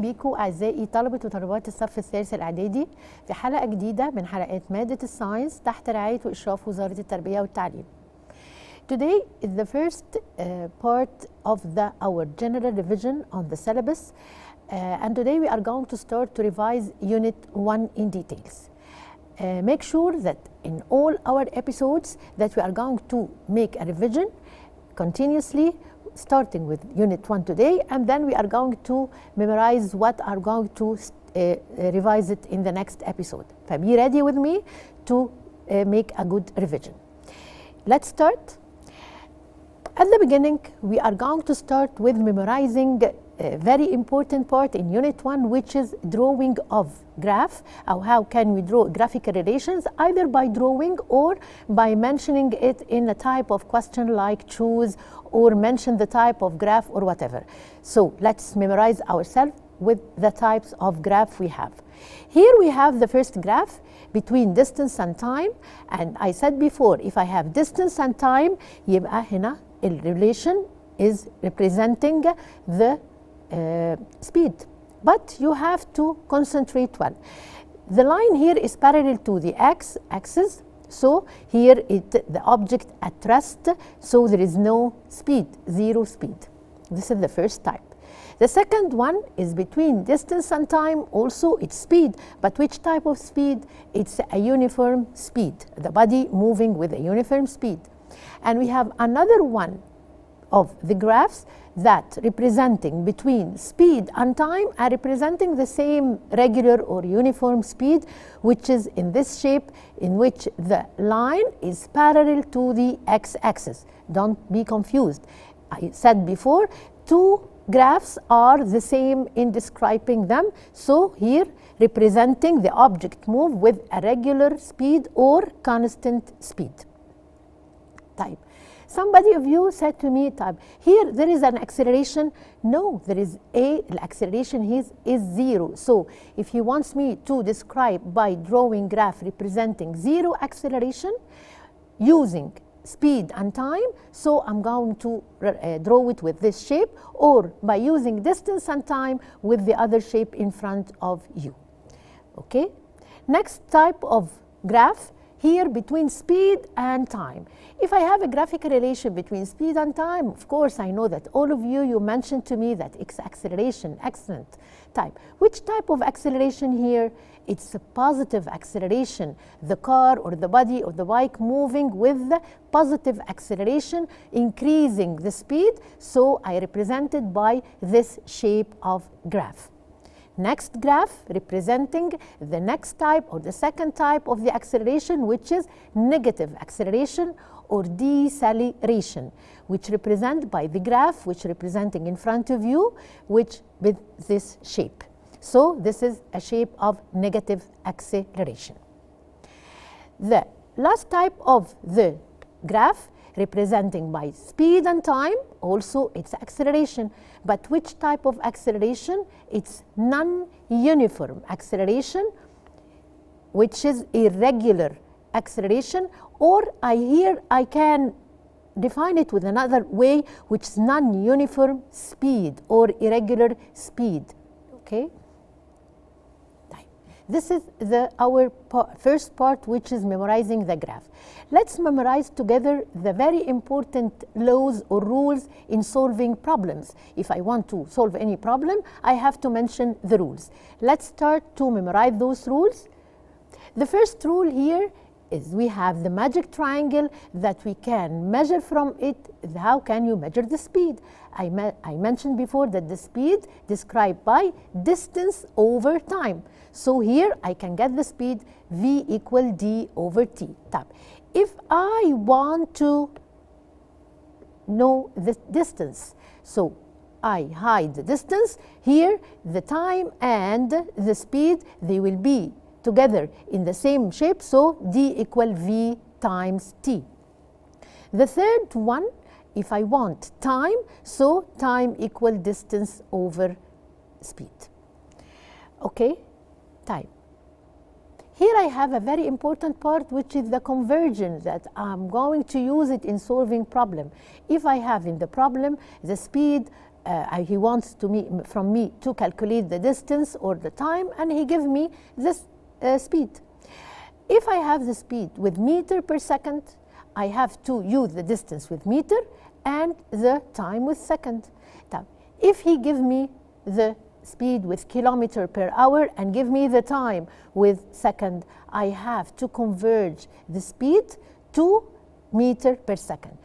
بيكم أعزائي طلبة وطالبات الصف الثالث الإعدادي في حلقة جديدة من حلقات مادة الساينس تحت رعاية وإشراف وزارة التربية والتعليم. Today is the first part of our general revision on the syllabus, and today we are going to start to revise Unit 1 in details. Make sure that in all our episodes that we are going to make a revision continuously, starting with Unit 1 today, and then we are going to memorize what are going to revise it in the next episode. So be ready with me to make a good revision. Let's start. At the beginning, we are going to start with memorizing a very important part in Unit 1, which is drawing of graph, or how can we draw graphical relations, either by drawing or by mentioning it in a type of question like choose or mention the type of graph or whatever. So let's memorize ourselves with the types of graph we have. Here we have the first graph between distance and time, and I said before, if I have distance and time, يبقى هنا relation is representing the speed. But you have to concentrate well. The line here is parallel to the x-axis, so here the object at rest, so there is no speed, zero speed. This is the first type. The second one is between distance and time, also it's speed, but which type of speed? It's a uniform speed, the body moving with a uniform speed. And we have another one of the graphs that representing between speed and time are representing the same regular or uniform speed, which is in this shape in which the line is parallel to the x-axis. Don't be confused. I said before, two graphs are the same in describing them. So here representing the object move with a regular speed or constant speed. Type. Somebody of you said to me, here there is an acceleration. No, there is the acceleration is zero. So if he wants me to describe by drawing graph representing zero acceleration using speed and time, so I'm going to draw it with this shape, or by using distance and time with the other shape in front of you. Okay? Next type of graph, here between speed and time. If I have a graphical relation between speed and time, of course I know that all of you mentioned to me that it's acceleration, excellent type. Which type of acceleration here? It's a positive acceleration. The car or the body or the bike moving with the positive acceleration, increasing the speed, so I represent it by this shape of graph. Next graph representing the next type or the second type of the acceleration, which is negative acceleration or deceleration, which represent by the graph which representing in front of you, which with this shape. So this is a shape of negative acceleration. The last type of the graph representing by speed and time, also it's acceleration. But which type of acceleration? It's non-uniform acceleration, which is irregular acceleration, or I can define it with another way, which is non-uniform speed or irregular speed. Okay? This is our first part, which is memorizing the graph. Let's memorize together the very important laws or rules in solving problems. If I want to solve any problem, I have to mention the rules. Let's start to memorize those rules. The first rule here is we have the magic triangle that we can measure from it. How can you measure the speed? I mentioned before that the speed described by distance over time. So here I can get the speed v equal d over t. If I want to know the distance, so I hide the distance. Here the time and the speed, they will be together in the same shape, so d equal v times t. The third one, if I want time, so time equal distance over speed. Okay, time. Here I have a very important part, which is the convergence, that I'm going to use it in solving problem. If I have in the problem the speed he wants from me to calculate the distance or the time, and he gives me this speed. If I have the speed with meter per second, I have to use the distance with meter and the time with second. Now, if he gives me the speed with kilometer per hour and give me the time with second, I have to converge the speed to meter per second.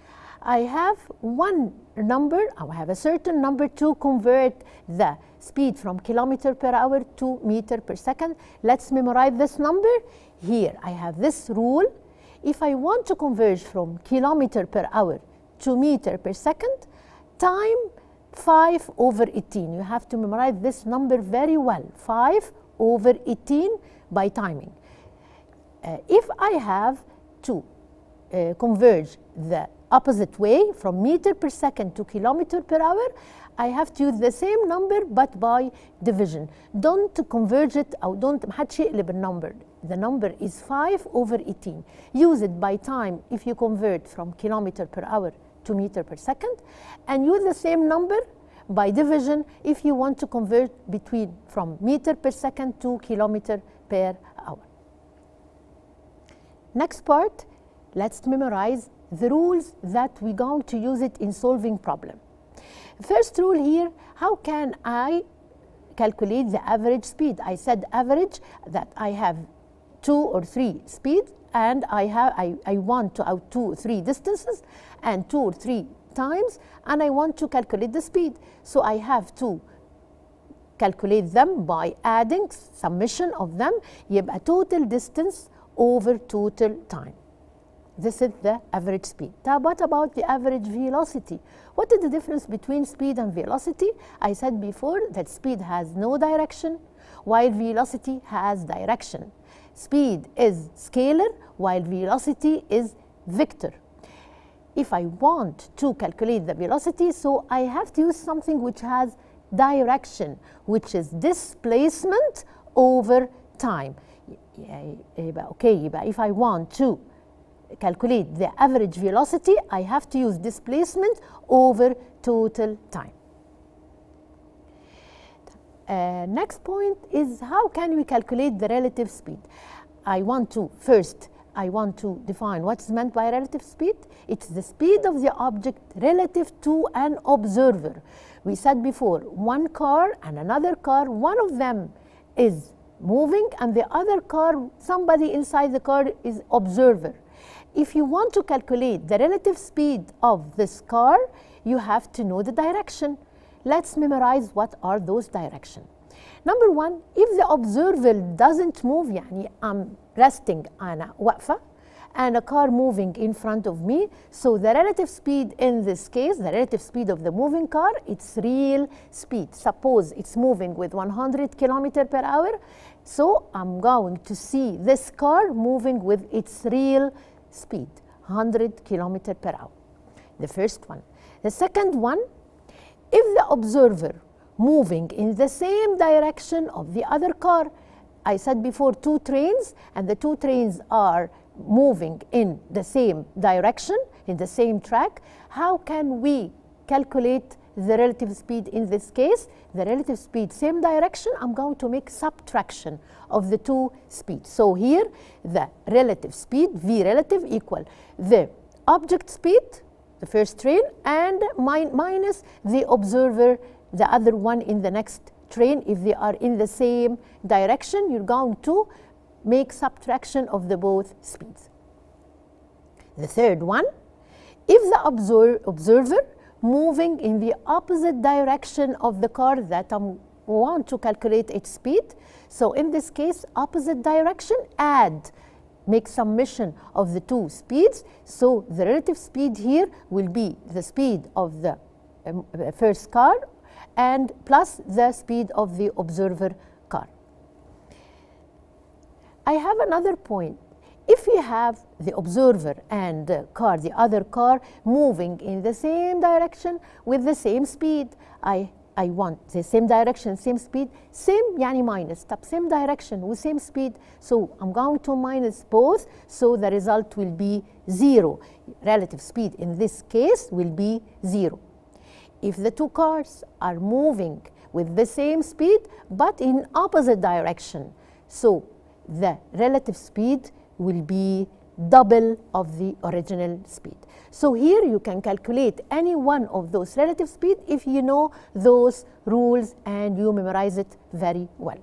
I have one number, I have a certain number to convert the speed from kilometer per hour to meter per second. Let's memorize this number. Here I have this rule. If I want to converge from kilometer per hour to meter per second, time 5 over 18. You have to memorize this number very well. 5 over 18 by timing. If I have to converge the opposite way from meter per second to kilometer per hour, I have to use the same number but by division. Don't converge it أو don't محدش يقلب النمبر. The number is 5 over 18. Use it by time if you convert from kilometer per hour to meter per second, and use the same number by division if you want to convert from meter per second to kilometer per hour. Next part, let's memorize the rules that we're going to use it in solving problem. First rule here, how can I calculate the average speed? I said average, that I have 2 or 3 speeds, and I want to out 2 or 3 distances and 2 or 3 times, and I want to calculate the speed. So I have to calculate them by adding summation of them. يبقى total distance over total time. This is the average speed. Now, what about the average velocity? What is the difference between speed and velocity? I said before that speed has no direction, while velocity has direction. Speed is scalar, while velocity is vector. If I want to calculate the velocity, so I have to use something which has direction, which is displacement over time. Okay, if I want to calculate the average velocity, I have to use displacement over total time. Next point is how can we calculate the relative speed? I want to define what's meant by relative speed. It's the speed of the object relative to an observer. We said before, one car and another car, one of them is moving and the other car, somebody inside the car is observer. If you want to calculate the relative speed of this car, you have to know the direction. Let's memorize what are those directions. Number one, if the observer doesn't move, يعني I'm resting, أنا واقفة, and a car moving in front of me, so the relative speed in this case, the relative speed of the moving car, it's real speed. Suppose it's moving with 100 kilometer per hour, so I'm going to see this car moving with its real speed, 100 kilometer per hour. The first one. The second one, if the observer moving in the same direction of the other car, I said before 2 trains, and the 2 trains are moving in the same direction, in the same track, how can we calculate the relative speed in this case? The relative speed, same direction, I'm going to make subtraction of the 2 speeds. So here, the relative speed, V relative, equal the object speed, the first train, and minus the observer, the other one in the next train. If they are in the same direction, you're going to make subtraction of the both speeds. The third one, if the observer moving in the opposite direction of the car that I want to calculate its speed, so in this case, opposite direction, make summation of the 2 speeds. So the relative speed here will be the speed of the first car and plus the speed of the observer car. I have another point. If you have the observer and the car, the other car, moving in the same direction with the same speed, I want the same direction, same speed, same يعني minus, طب same direction with same speed, so I'm going to minus both, so the result will be 0. Relative speed in this case will be 0. if the two cars are moving with the same speed but in opposite direction. So the relative speed will be double of the original speed. So here you can calculate any one of those relative speed if you know those rules and you memorize it very well.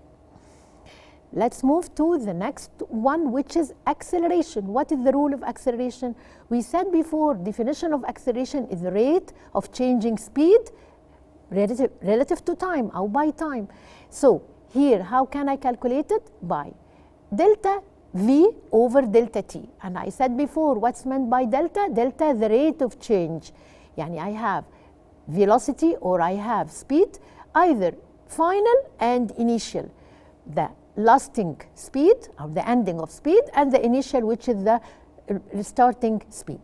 Let's move to the next one, which is acceleration. What is the rule of acceleration? We said before, definition of acceleration is the rate of changing speed relative to time or by time. So here, how can I calculate it? By delta V over delta T. And I said before, what's meant by delta? Delta, the rate of change. Yani I have velocity or I have speed, either final and initial. The lasting speed or the ending of speed and the initial, which is the starting speed.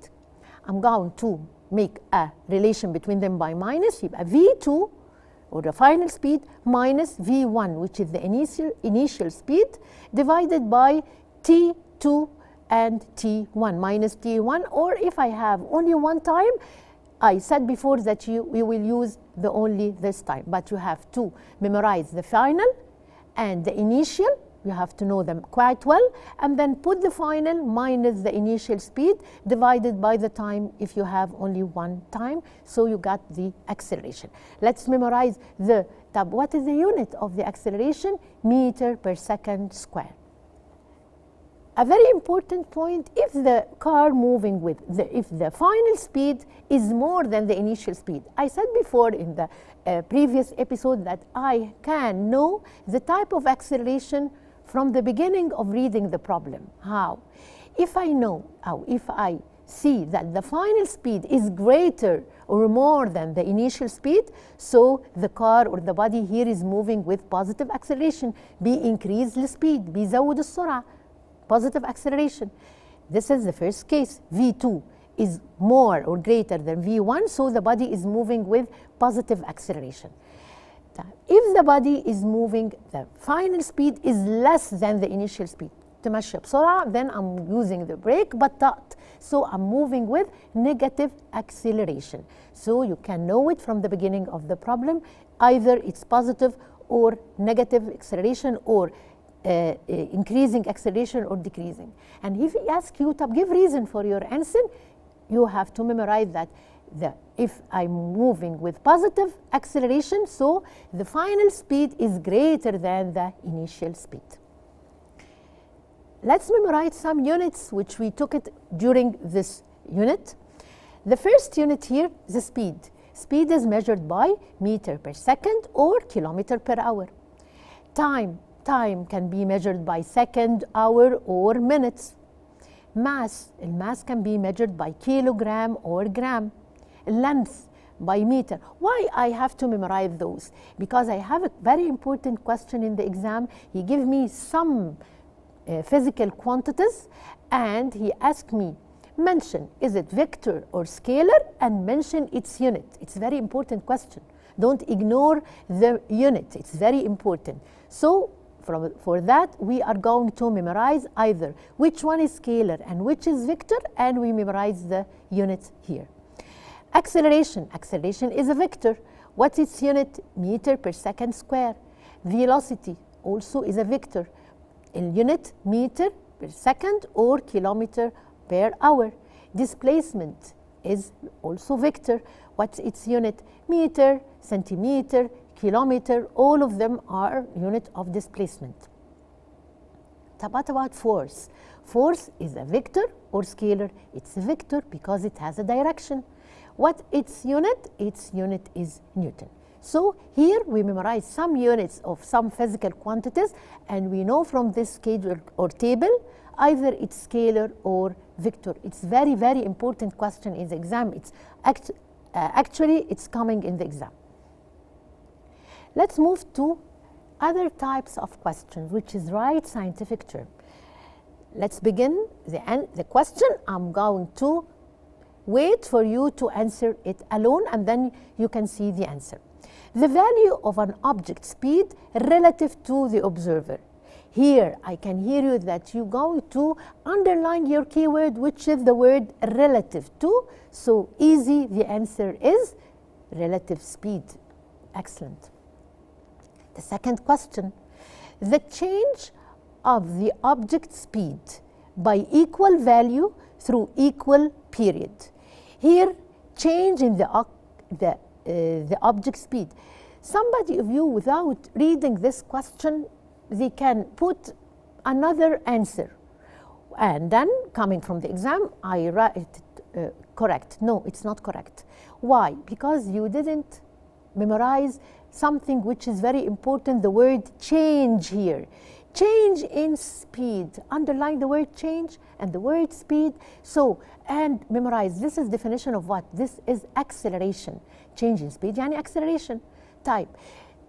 I'm going to make a relation between them by minus. V2 or the final speed minus V1, which is the initial speed, divided by T2 and T1 minus T1, or if I have only one time, I said before that we will use the only this time, but you have to memorize the final and the initial. You have to know them quite well, and then put the final minus the initial speed divided by the time if you have only one time, so you got the acceleration. Let's memorize what is the unit of the acceleration? Meter per second square. A very important point, if the car moving with if the final speed is more than the initial speed. I said before in the previous episode that I can know the type of acceleration from the beginning of reading the problem. How? If I know, or if I see that the final speed is greater or more than the initial speed, so the car or the body here is moving with positive acceleration. increase السبيد، بيزود السرعة. Positive acceleration. This is the first case. V2 is more or greater than V1, so the body is moving with positive acceleration. If the body is moving, the final speed is less than the initial speed. تمشي بسرعة, then I'm using the brake بطأت. So I'm moving with negative acceleration. So you can know it from the beginning of the problem. Either it's positive or negative acceleration, or increasing acceleration or decreasing. And if he asks you to give reason for your answer, you have to memorize that if I'm moving with positive acceleration, so the final speed is greater than the initial speed. Let's memorize some units which we took it during this unit. The first unit here is the speed. Speed is measured by meter per second or kilometer per hour. Time can be measured by second, hour, or minutes. Mass can be measured by kilogram or gram. Length by meter. Why I have to memorize those? Because I have a very important question in the exam. He gave me some physical quantities and he asked me, mention, is it vector or scalar, and mention its unit. It's a very important question. Don't ignore the unit. It's very important. So for that, we are going to memorize either which one is scalar and which is vector, and we memorize the units here. Acceleration is a vector. What's its unit? Meter per second square. Velocity also is a vector. Unit meter per second or kilometer per hour. Displacement is also vector. What's its unit? Meter, centimeter, kilometer, all of them are unit of displacement. What about force? Force is a vector or scalar? It's a vector because it has a direction. What its unit? Its unit is Newton. So here we memorize some units of some physical quantities, and we know from this schedule or table either it's scalar or vector. It's very, very important question in the exam. It's actually it's coming in the exam. Let's move to other types of questions, which is right scientific term. Let's begin the question. I'm going to wait for you to answer it alone, and then you can see the answer. The value of an object speed relative to the observer. Here, I can hear you that you're going to underline your keyword, which is the word relative to. So easy, the answer is relative speed. Excellent. The second question, the change of the object speed by equal value through equal period. Here, change in the object speed. Somebody of you, without reading this question, they can put another answer. And then, coming from the exam, I write it correct. No, it's not correct. Why? Because you didn't memorize something which is very important, the word change here. Change in speed. Underline the word change and the word speed. So, and memorize. This is definition of what? This is acceleration. Change in speed يعني acceleration. Type.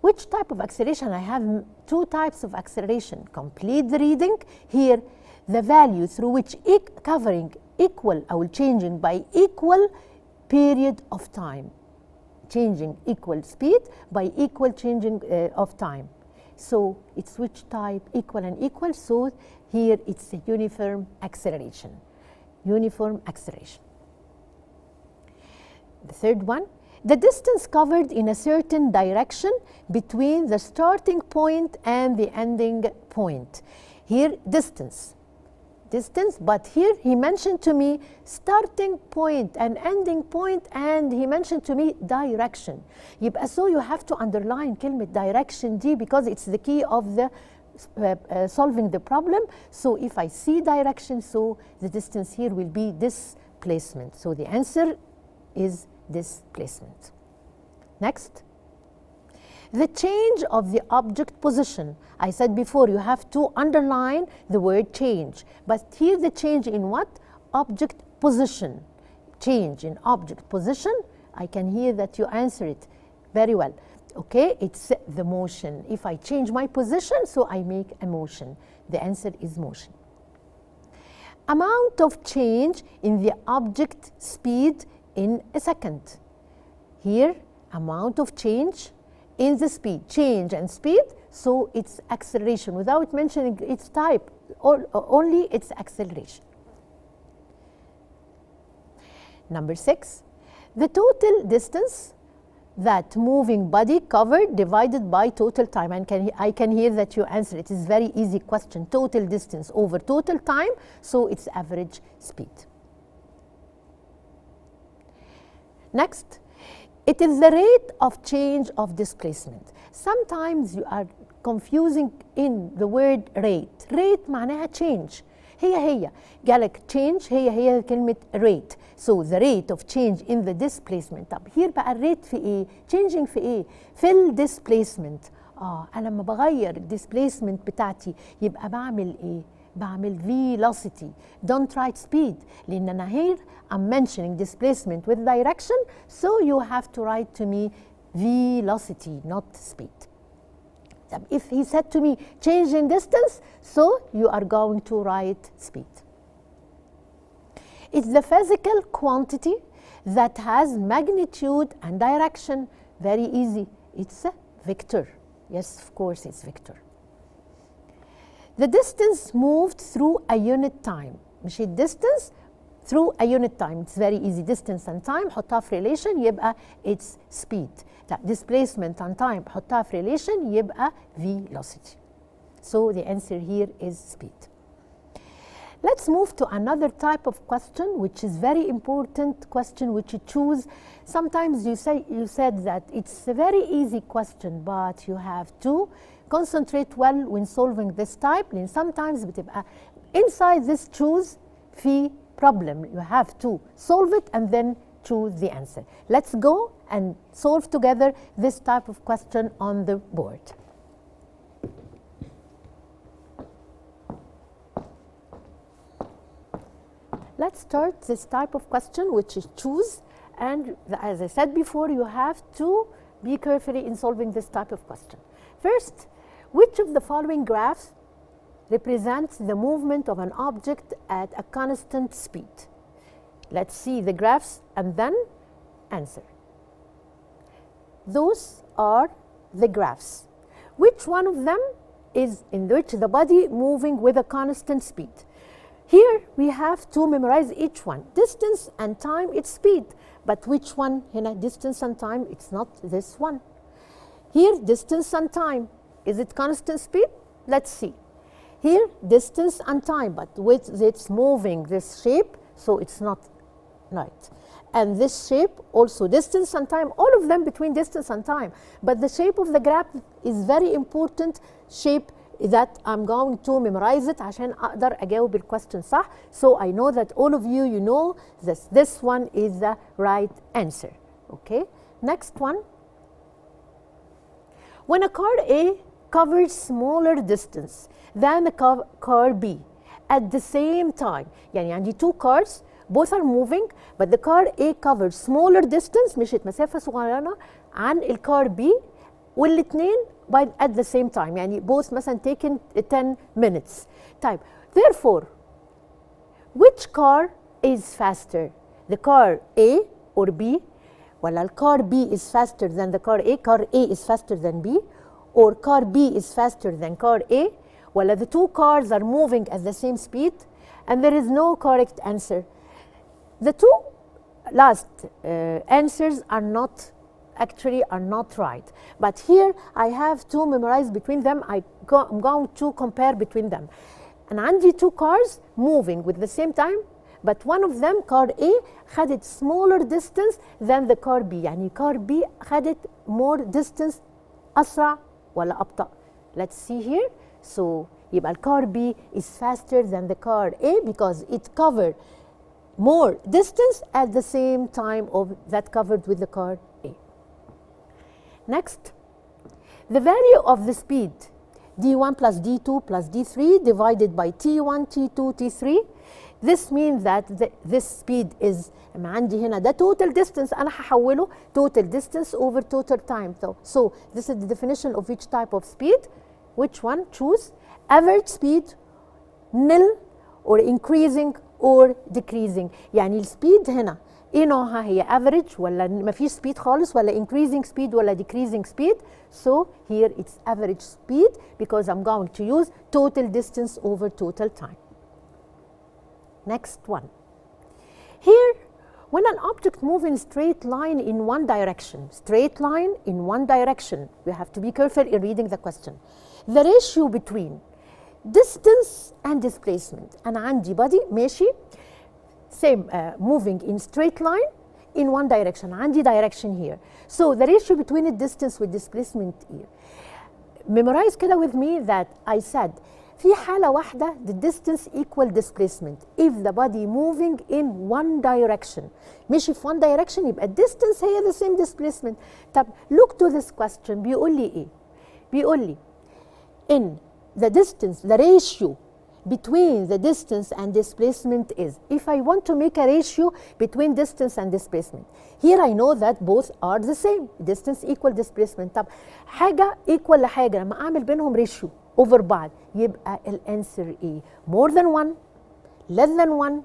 Which type of acceleration? I have two types of acceleration. Complete the reading. Here, the value through which covering equal or changing by equal period of time. Changing equal speed by equal changing of time. So it's which type? Equal and equal. So here it's a uniform acceleration. Uniform acceleration. The third one, the distance covered in a certain direction between the starting point and the ending point. Here, distance. Distance, but here he mentioned to me starting point and ending point, and he mentioned to me direction. يبقى so you have to underline كلمة direction دي because it's the key of the solving the problem. So if I see direction, so the distance here will be displacement. So the answer is displacement. Next. The change of the object position. I said before you have to underline the word change. But here the change in what? Object position. Change in object position. I can hear that you answer it very well. Okay, it's the motion. If I change my position, so I make a motion. The answer is motion. Amount of change in the object speed in a second. Here, amount of change in the speed, change and speed, so it's acceleration without mentioning its type, or only its acceleration. Number 6, the total distance that moving body covered divided by total time. And I can hear that you answer it. It's very easy question. Total distance over total time, so it's average speed. Next, it is the rate of change of displacement. Sometimes you are confusing in the word rate. Rate معناها change. هي جالك change هي كلمة rate. So the rate of change in the displacement. طب here بقى الريت في ايه؟ changing في ايه؟ في ال displacement. أنا لما بغير ال displacement بتاعتي يبقى بعمل ايه؟ بعمل velocity. Don't write speed. لأن أنا here I'm mentioning displacement with direction, so you have to write to me velocity, not speed. If he said to me change in distance, so you are going to write speed. It's the physical quantity that has magnitude and direction. Very easy. It's a vector. Yes, of course, it's vector. The distance moved through a unit time. مش distance through a unit time. It's very easy. Distance and time حطها في relation يبقى it's speed. لا, displacement and time حطها في relation يبقى velocity. So the answer here is speed. Let's move to another type of question, which is very important question, which you choose. Sometimes you said that it's a very easy question, but you have to concentrate well when solving this type. And sometimes بتبقى inside this choose في problem. You have to solve it and then choose the answer. Let's go and solve together this type of question on the board. Let's start this type of question, which is choose. And as I said before, you have to be carefully in solving this type of question. First, which of the following graphs represents the movement of an object at a constant speed? Let's see the graphs and then answer. Those are the graphs. Which one of them is in which the body moving with a constant speed? Here we have to memorize each one. Distance and time, it's speed. But which one? هنا distance and time, it's not this one. Here, distance and time. Is it constant speed? Let's see. Here, distance and time, but with it's moving this shape, so it's not right. And this shape, also distance and time, all of them between distance and time. But the shape of the graph is very important shape that I'm going to memorize it عشان أقدر أجاوب الquestion صح. So I know that all of you, you know this one is the right answer. Okay, next one. When a car A covers smaller distance than the car B at the same time, يعني عندي two cars both are moving but the car A covers smaller distance مشيت مسافة صغيرة عن الكار B والاثنين at the same time يعني both مثلا taken 10 minutes. طيب therefore which car is faster, the car A or B, ولا الكار B is faster than the car A, car A is faster than B, or car B is faster than car A, ولا the two cars are moving at the same speed? And there is no correct answer. The two last answers are not right. But here I have to memorize between them. I'm going to compare between them. And عندي two cars moving with the same time, but one of them car A خدت smaller distance than the car B. يعني car B خدت more distance أسرع ولا أبطأ. Let's see here. So يبقى car B is faster than the car A because it covered more distance at the same time of that covered with the car A. Next, the value of the speed d1 plus d2 plus d3 divided by t1 t2 t3. This means that this speed is عندي هنا ده total distance أنا هحوله total distance over total time. So this is the definition of each type of speed. Which one? Choose. Average speed, nil, or increasing or decreasing. يعني السبيد هنا ايه نوعها؟ هي average ولا مفيش speed خالص ولا increasing speed ولا decreasing speed. So here it's average speed because I'm going to use total distance over total time. Next one. Here, when an object moves in straight line in one direction, we have to be careful in reading the question. The ratio between distance and displacement. أنا عندي body ماشي same moving in straight line in one direction. عندي direction here. So the ratio between the distance with displacement here. Memorize كده with me that I said في حالة واحدة the distance equal displacement if the body moving in one direction. ماشي في one direction يبقى distance هي the same displacement. طب look to this question بيقول لي ايه؟ بيقول لي in the distance, the ratio between the distance and displacement is. If I want to make a ratio between distance and displacement, here I know that both are the same. Distance equal displacement. طب حاجة equal لحاجة لما أعمل بينهم ratio over بعض يبقى الانسر ايه؟ more than one, less than one,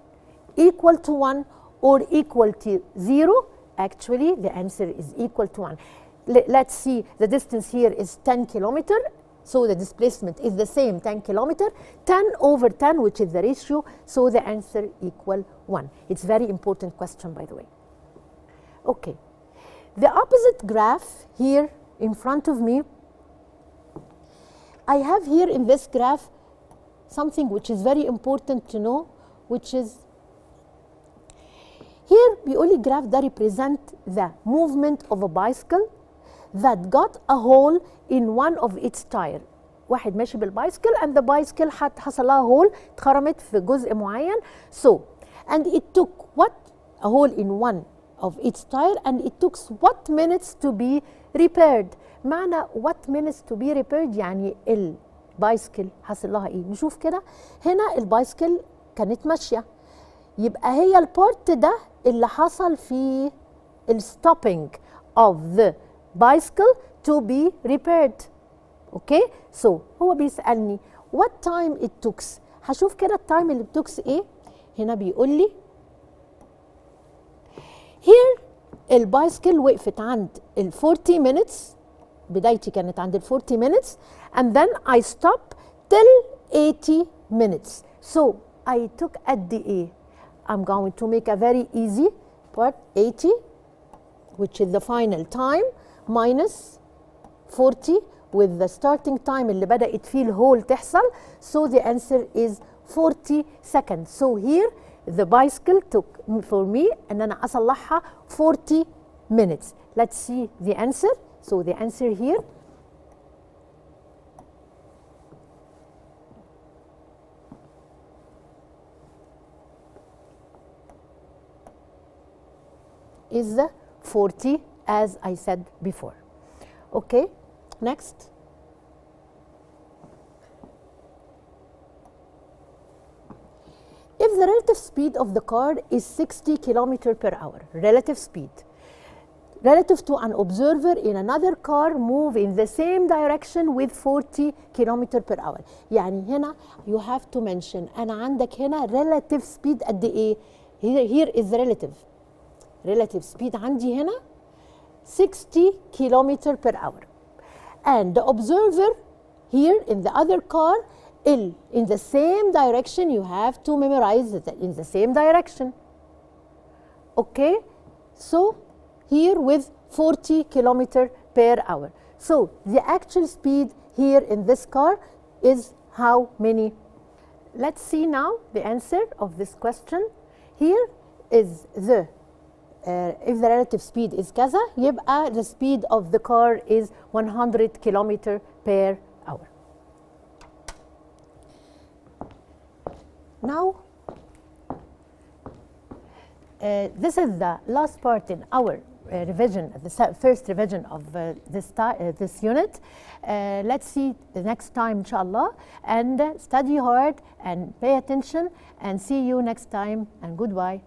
equal to one, or equal to zero. Actually, the answer is equal to one. Let's see, the distance here is 10 kilometers. So the displacement is the same 10 kilometers, 10 over 10, which is the ratio, so the answer equal 1. It's a very important question, by the way. Okay. The opposite graph here in front of me, I have here in this graph something which is very important to know, which is here بيقول لي graph that represent the movement of a bicycle that got a hole in one of its tire. واحد ماشي بالبايسكل and the bicycle حصل لها hole اتخرمت في جزء معين. So and it took what? A hole in one of its tire and it took what minutes to be repaired. معنى what minutes to be repaired يعني البايسكل حصل لها ايه؟ نشوف كده هنا البايسكل كانت ماشية يبقى هي البارت ده اللي حصل في الستوبينج of the bicycle to be repaired. Okay, so هو بيسألني what time it took. هشوف كده التايم اللي بتوكس ايه. هنا بيقول لي here البايسكل وقفت عند ال 40 minutes. بدايتي كانت عند ال 40 minutes and then I stop till 80 minutes. So I took قد إيه. I'm going to make a very easy part 80 which is the final time minus 40 with the starting time اللي بدأت فيه الهول تحصل. So the answer is 40 seconds. So here the bicycle took for me and أنا أصلحها 40 minutes. Let's see the answer. So the answer here is 40 as I said before. Okay, next. If the relative speed of the car is 60 km per hour, relative speed, relative to an observer in another car move in the same direction with 40 km per hour. يعني هنا you have to mention أنا عندك هنا relative speed قد إيه؟ Here is the relative speed عندي هنا 60 km per hour. And the observer here in the other car in the same direction, you have to memorize it in the same direction. Okay, so here with 40 km per hour. So the actual speed here in this car is how many? Let's see now the answer of this question. Here is the if the relative speed is كذا يبقى the speed of the car is 100 km per hour. Now, this is the last part in our revision, the first revision of this unit. Let's see the next time, inshallah, and study hard and pay attention, and see you next time, and goodbye.